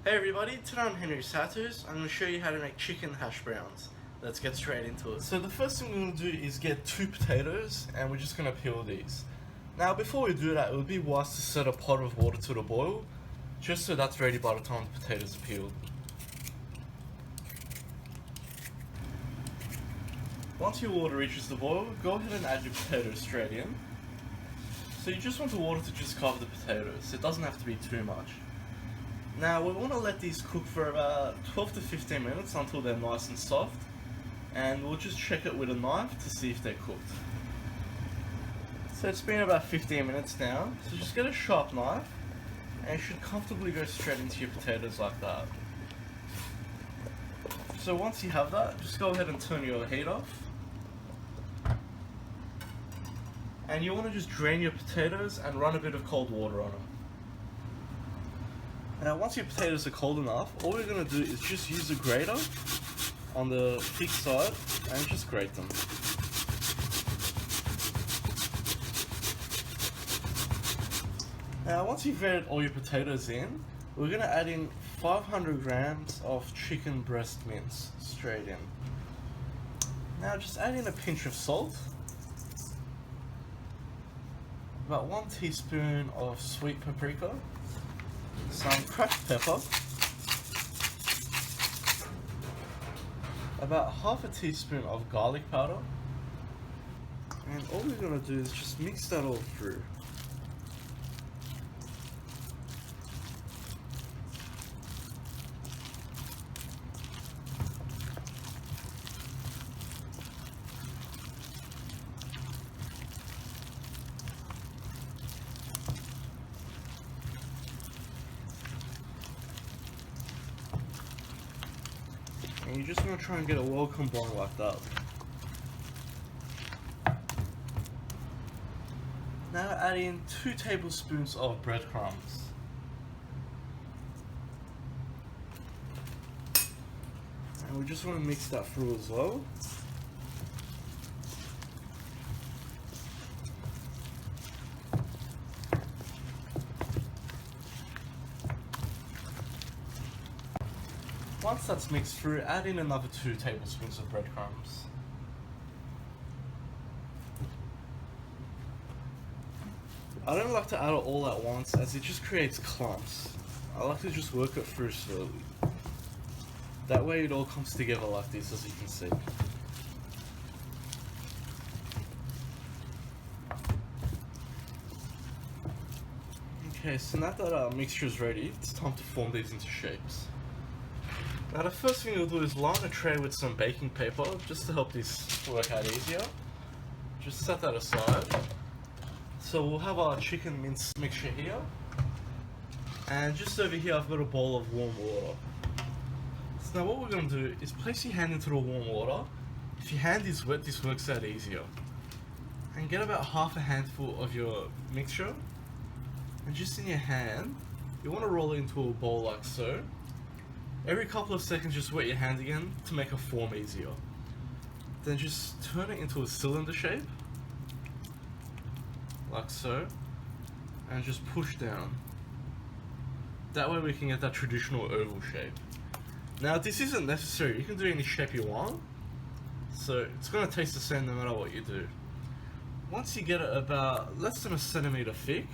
Hey everybody, today I'm Henry's HowTos. I'm going to show you how to make chicken hash browns. Let's get straight into it. So the first thing we're going to do is get 2 potatoes and we're just going to peel these. Now before we do that, it would be wise to set a pot of water to the boil, just so that's ready by the time the potatoes are peeled. Once your water reaches the boil, go ahead and add your potatoes straight in. So you just want the water to just cover the potatoes, it doesn't have to be too much. Now we want to let these cook for about 12 to 15 minutes until they're nice and soft, and we'll just check it with a knife to see if they're cooked. So it's been about 15 minutes now, so just get a sharp knife and you should comfortably go straight into your potatoes like that. So once you have that, just go ahead and turn your heat off. And you want to just drain your potatoes and run a bit of cold water on them. Now once your potatoes are cold enough, all we're going to do is just use a grater on the thick side and just grate them. Now once you've grated all your potatoes in, we're going to add in 500 grams of chicken breast mince straight in. Now just add in a pinch of salt, about 1 teaspoon of sweet paprika, some cracked pepper, about half a teaspoon of garlic powder, and all we're going to do is just mix that all through. And you just want to try and get it well combined like that. Now add in 2 tablespoons of breadcrumbs. And we just want to mix that through as well. Once that's mixed through, add in another 2 tablespoons of breadcrumbs. I don't like to add it all at once as it just creates clumps. I like to just work it through slowly. That way it all comes together like this, as you can see. Okay, so now that our mixture is ready, it's time to form these into shapes. Now the first thing we'll do is line a tray with some baking paper, just to help this work out easier. Just set that aside. So we'll have our chicken mince mixture here. And just over here I've got a bowl of warm water. So now what we're going to do is place your hand into the warm water. If your hand is wet, this works out easier. And get about half a handful of your mixture. And just in your hand, you want to roll it into a bowl like so. Every couple of seconds just wet your hand again to make a form easier. Then just turn it into a cylinder shape, like so, and just push down. That way we can get that traditional oval shape. Now this isn't necessary, you can do any shape you want, so it's going to taste the same no matter what you do. Once you get it about less than a centimeter thick,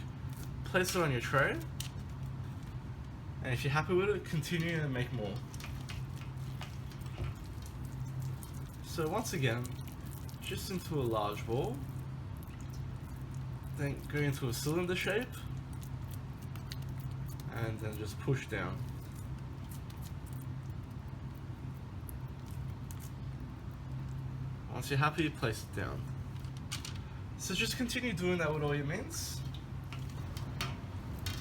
place it on your tray. And if you're happy with it, continue and make more. So once again, just into a large ball, then go into a cylinder shape, and then just push down. Once you're happy, place it down. So just continue doing that with all your mince.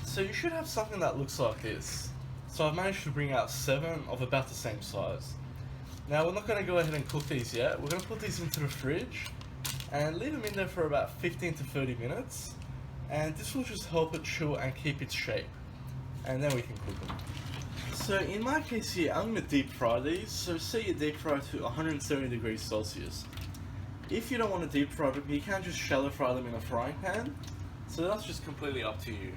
So you should have something that looks like this. So I've managed to bring out 7 of about the same size. Now we're not going to go ahead and cook these yet. We're going to put these into the fridge and leave them in there for about 15 to 30 minutes. And this will just help it chill and keep its shape. And then we can cook them. So in my case here, I'm going to deep fry these. So set your deep fry to 170 degrees Celsius. If you don't want to deep fry them, you can just shallow fry them in a frying pan. So that's just completely up to you.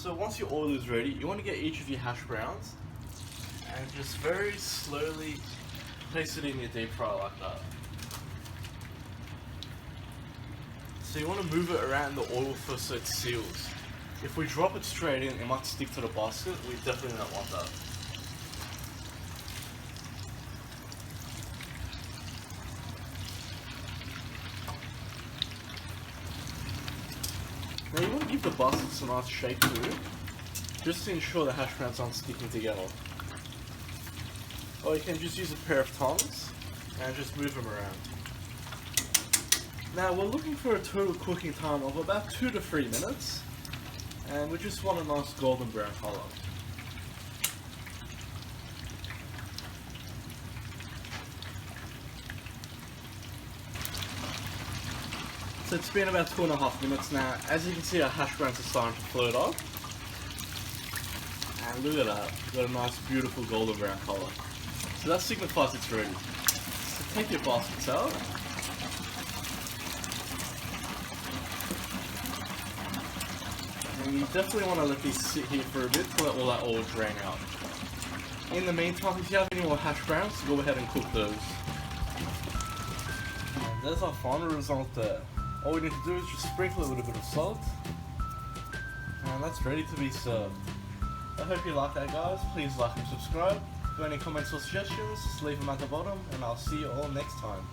So once your oil is ready, you want to get each of your hash browns and just very slowly place it in your deep fryer like that. So you want to move it around the oil first so it seals. If we drop it straight in, it might stick to the basket. We definitely don't want that. Now you want to give the basket some nice shake too, just to ensure the hash browns aren't sticking together. Or you can just use a pair of tongs and just move them around. Now we're looking for a total cooking time of about 2 to 3 minutes, and we just want a nice golden brown colour. So it's been about 2.5 minutes now. As you can see, our hash browns are starting to float up. And look at that, we've got a nice beautiful golden brown colour. So that signifies it's ready. So take your baskets out. And you definitely want to let these sit here for a bit to let all that oil drain out. In the meantime, if you have any more hash browns, go ahead and cook those. And there's our final result there. All we need to do is just sprinkle a little bit of salt, and that's ready to be served. I hope you like that, guys. Please like and subscribe. If you have any comments or suggestions, just leave them at the bottom, and I'll see you all next time.